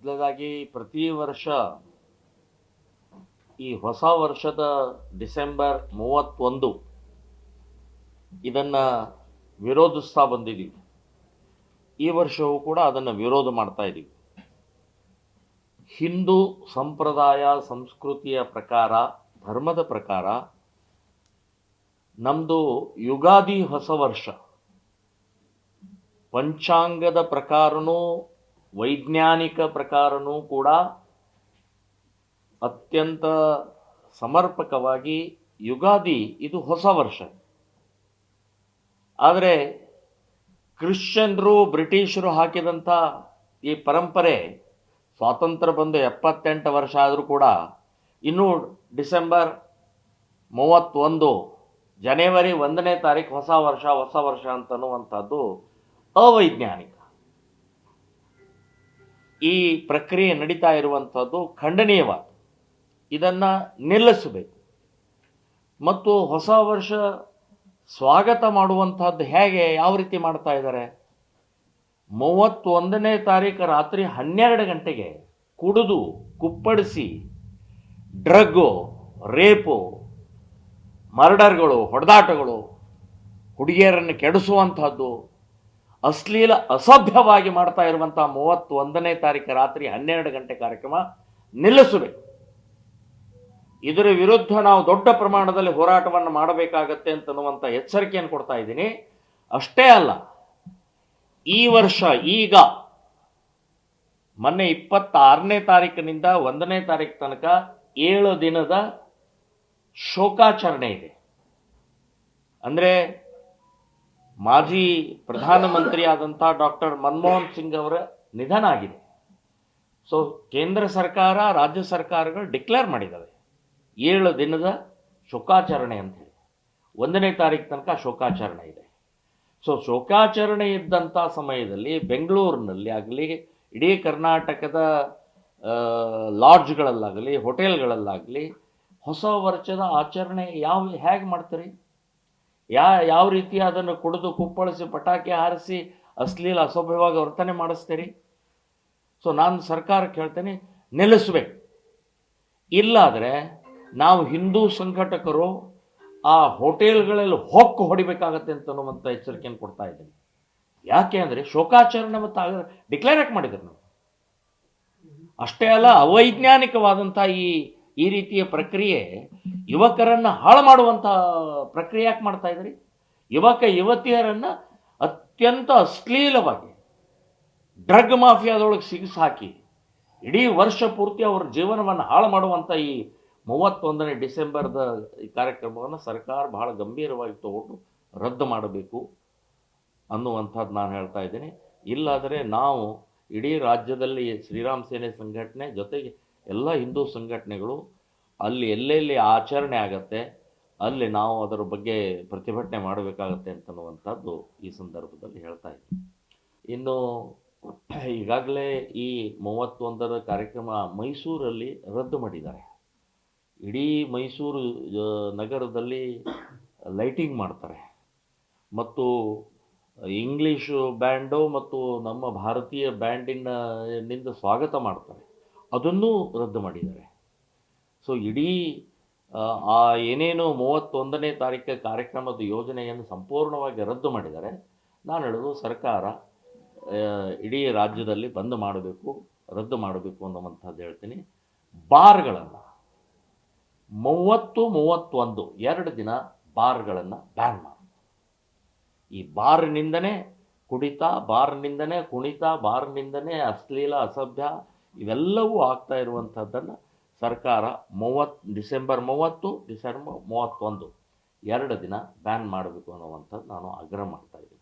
ಮೊದಲನೇದಾಗಿ ಪ್ರತಿ ವರ್ಷ ಈ ಹೊಸ ವರ್ಷದ ಡಿಸೆಂಬರ್ 31 ಇದನ್ನು ವಿರೋಧಿಸ್ತಾ ಬಂದಿದ್ದೀವಿ. ಈ ವರ್ಷವೂ ಕೂಡ ಅದನ್ನು ವಿರೋಧ ಮಾಡ್ತಾ ಇದ್ದೀವಿ. ಹಿಂದೂ ಸಂಪ್ರದಾಯ ಸಂಸ್ಕೃತಿಯ ಪ್ರಕಾರ, ಧರ್ಮದ ಪ್ರಕಾರ ನಮ್ಮದು ಯುಗಾದಿ ಹೊಸ ವರ್ಷ. ಪಂಚಾಂಗದ ಪ್ರಕಾರನೂ ವೈಜ್ಞಾನಿಕ ಪ್ರಕಾರನೂ ಕೂಡ ಅತ್ಯಂತ ಸಮರ್ಪಕವಾಗಿ ಯುಗಾದಿ ಇದು ಹೊಸ ವರ್ಷ. ಆದರೆ ಕ್ರಿಶ್ಚಿಯನ್ರು ಬ್ರಿಟಿಷರು ಹಾಕಿದಂಥ ಈ ಪರಂಪರೆ ಸ್ವಾತಂತ್ರ್ಯ ಬಂದು 78 ವರ್ಷ ಆದರೂ ಕೂಡ ಇನ್ನೂ ಡಿಸೆಂಬರ್ 31 ಜನವರಿ 1ನೇ ತಾರೀಕು ಹೊಸ ವರ್ಷ ಅಂತನ್ನುವಂಥದ್ದು ಅವೈಜ್ಞಾನಿಕ. ಈ ಪ್ರಕ್ರಿಯೆ ನಡೀತಾ ಇರುವಂಥದ್ದು ಖಂಡನೀಯವಾದ. ಇದನ್ನು ನಿಲ್ಲಿಸಬೇಕು. ಮತ್ತು ಹೊಸ ವರ್ಷ ಸ್ವಾಗತ ಮಾಡುವಂಥದ್ದು ಹೇಗೆ, ಯಾವ ರೀತಿ ಮಾಡ್ತಾ ಇದ್ದಾರೆ? 31ನೇ ತಾರೀಕು ರಾತ್ರಿ 12 ಗಂಟೆಗೆ ಕುಡಿದು ಕುಪ್ಪಳಿಸಿ ಡ್ರಗ್ಗು, ರೇಪು, ಮರ್ಡರ್ಗಳು, ಹೊಡೆದಾಟಗಳು, ಹುಡುಗಿಯರನ್ನು ಕೆಡಿಸುವಂಥದ್ದು, ಅಶ್ಲೀಲ ಅಸಭ್ಯವಾಗಿ ಮಾಡ್ತಾ ಇರುವಂಥ 31ನೇ ತಾರೀಕು ರಾತ್ರಿ 12 ಗಂಟೆ ಕಾರ್ಯಕ್ರಮ ನಿಲ್ಲಿಸಬೇಕು. ಇದರ ವಿರುದ್ಧ ನಾವು ದೊಡ್ಡ ಪ್ರಮಾಣದಲ್ಲಿ ಹೋರಾಟವನ್ನು ಮಾಡಬೇಕಾಗತ್ತೆ ಅಂತನ್ನುವಂಥ ಎಚ್ಚರಿಕೆಯನ್ನು ಕೊಡ್ತಾ ಇದ್ದೀನಿ. ಅಷ್ಟೇ ಅಲ್ಲ, ಈ ವರ್ಷ ಈಗ ಮೊನ್ನೆ 26ನೇ ತಾರೀಕಿನಿಂದ 1ನೇ ತಾರೀಕು ತನಕ 7 ದಿನದ ಶೋಕಾಚರಣೆ ಇದೆ. ಅಂದರೆ ಮಾಜಿ ಪ್ರಧಾನಮಂತ್ರಿ ಆದಂಥ ಡಾಕ್ಟರ್ ಮನಮೋಹನ್ ಸಿಂಗ್ ಅವರ ನಿಧನ ಆಗಿದೆ. ಸೊ ಕೇಂದ್ರ ಸರ್ಕಾರ, ರಾಜ್ಯ ಸರ್ಕಾರಗಳು ಡಿಕ್ಲೇರ್ ಮಾಡಿದ್ದಾವೆ 7 ದಿನದ ಶೋಕಾಚರಣೆ ಅಂತ ಹೇಳಿ. 1ನೇ ತಾರೀಕು ತನಕ ಶೋಕಾಚರಣೆ ಇದೆ. ಸೊ ಶೋಕಾಚರಣೆ ಇದ್ದಂಥ ಸಮಯದಲ್ಲಿ ಬೆಂಗಳೂರಿನಲ್ಲಿ ಆಗಲಿ, ಇಡೀ ಕರ್ನಾಟಕದ ಲಾಡ್ಜ್ಗಳಲ್ಲಾಗಲಿ, ಹೋಟೆಲ್ಗಳಲ್ಲಾಗಲಿ ಹೊಸ ವರ್ಷದ ಆಚರಣೆ ಹೇಗೆ ಮಾಡ್ತೀರಿ? ಯಾವ ರೀತಿ ಅದನ್ನು ಕುಡಿದು ಕುಪ್ಪಳಿಸಿ ಪಟಾಕಿ ಹಾರಿಸಿ ಅಶ್ಲೀಲ ಅಸಭ್ಯವಾಗಿ ವರ್ತನೆ ಮಾಡಿಸ್ತೀರಿ? ಸೊ ನಾನು ಸರ್ಕಾರಕ್ಕೆ ಹೇಳ್ತೇನೆ, ನಿಲ್ಲಿಸ್ಬೇಕು. ಇಲ್ಲಾದರೆ ನಾವು ಹಿಂದೂ ಸಂಘಟಕರು ಆ ಹೋಟೆಲ್ಗಳಲ್ಲಿ ಹೊಕ್ಕು ಹೊಡಿಬೇಕಾಗತ್ತೆ ಅಂತನ್ನುವಂಥ ಎಚ್ಚರಿಕೆಯನ್ನು ಕೊಡ್ತಾ ಇದ್ದೀನಿ. ಯಾಕೆ ಅಂದರೆ ಶೋಕಾಚರಣೆ ಮತ್ತು ಡಿಕ್ಲೇರ್ ಯಾಕೆ ಮಾಡಿದ್ರು ನಾವು? ಅಷ್ಟೇ ಅಲ್ಲ, ಅವೈಜ್ಞಾನಿಕವಾದಂಥ ಈ ರೀತಿಯ ಪ್ರಕ್ರಿಯೆ ಯುವಕರನ್ನು ಹಾಳು ಮಾಡುವಂಥ ಪ್ರಕ್ರಿಯೆ ಯಾಕೆ ಮಾಡ್ತಾ ಇದ್ರಿ? ಯುವತಿಯರನ್ನು ಅತ್ಯಂತ ಅಶ್ಲೀಲವಾಗಿ ಡ್ರಗ್ ಮಾಫಿಯಾದೊಳಗೆ ಸಿಗಿಸಾಕಿ ಇಡೀ ವರ್ಷ ಪೂರ್ತಿ ಅವರ ಜೀವನವನ್ನು ಹಾಳು ಮಾಡುವಂಥ ಈ 31ನೇ ಡಿಸೆಂಬರ್ದ ಈ ಕಾರ್ಯಕ್ರಮವನ್ನು ಸರ್ಕಾರ ಬಹಳ ಗಂಭೀರವಾಗಿ ತಗೊಂಡು ರದ್ದು ಮಾಡಬೇಕು ಅನ್ನುವಂಥದ್ದು ನಾನು ಹೇಳ್ತಾ ಇದ್ದೀನಿ. ಇಲ್ಲಾದರೆ ನಾವು ಇಡೀ ರಾಜ್ಯದಲ್ಲಿ ಶ್ರೀರಾಮ್ ಸೇನೆ ಸಂಘಟನೆ ಜೊತೆಗೆ ಎಲ್ಲ ಹಿಂದೂ ಸಂಘಟನೆಗಳು ಅಲ್ಲಿ ಎಲ್ಲೆಲ್ಲಿ ಆಚರಣೆ ಆಗತ್ತೆ ಅಲ್ಲಿ ನಾವು ಅದರ ಬಗ್ಗೆ ಪ್ರತಿಭಟನೆ ಮಾಡಬೇಕಾಗತ್ತೆ ಅಂತನ್ನುವಂಥದ್ದು ಈ ಸಂದರ್ಭದಲ್ಲಿ ಹೇಳ್ತಾ ಇದ್ದೀನಿ. ಇನ್ನು ಈಗಾಗಲೇ ಈ 31ರ ಕಾರ್ಯಕ್ರಮ ಮೈಸೂರಲ್ಲಿ ರದ್ದು ಮಾಡಿದ್ದಾರೆ. ಇಡೀ ಮೈಸೂರು ನಗರದಲ್ಲಿ ಲೈಟಿಂಗ್ ಮಾಡ್ತಾರೆ ಮತ್ತು ಇಂಗ್ಲೀಷು ಬ್ಯಾಂಡು ಮತ್ತು ನಮ್ಮ ಭಾರತೀಯ ಬ್ಯಾಂಡಿನಿಂದ ಸ್ವಾಗತ ಮಾಡ್ತಾರೆ. ಅದನ್ನೂ ರದ್ದು ಮಾಡಿದ್ದಾರೆ. ಸೊ ಇಡೀ ಏನೇನು 31ನೇ ತಾರೀಕು ಕಾರ್ಯಕ್ರಮದ ಯೋಜನೆಯನ್ನು ಸಂಪೂರ್ಣವಾಗಿ ರದ್ದು ಮಾಡಿದ್ದಾರೆ. ನಾನು ಹೇಳೋದು ಸರ್ಕಾರ ಇಡೀ ರಾಜ್ಯದಲ್ಲಿ ಬಂದ್ ಮಾಡಬೇಕು, ರದ್ದು ಮಾಡಬೇಕು ಅನ್ನುವಂಥದ್ದು ಹೇಳ್ತೀನಿ. ಬಾರ್ಗಳನ್ನು 30, 31 2 ದಿನ ಬಾರ್ಗಳನ್ನು ಬ್ಯಾನ್ ಮಾಡಿ. ಈ ಬಾರ್ನಿಂದನೇ ಕುಡಿತ, ಬಾರ್ನಿಂದನೇ ಕುಣಿತ, ಬಾರ್ನಿಂದನೇ ಅಶ್ಲೀಲ ಅಸಭ್ಯ ಇವೆಲ್ಲವೂ ಆಗ್ತಾ ಇರುವಂಥದ್ದನ್ನು ಸರ್ಕಾರ ಡಿಸೆಂಬರ್ 30, ಡಿಸೆಂಬರ್ 31 2 ದಿನ ಬ್ಯಾನ್ ಮಾಡಬೇಕು ಅನ್ನುವಂಥದ್ದು ನಾನು ಆಗ್ರಹ ಮಾಡ್ತಾ ಇದ್ದೀನಿ.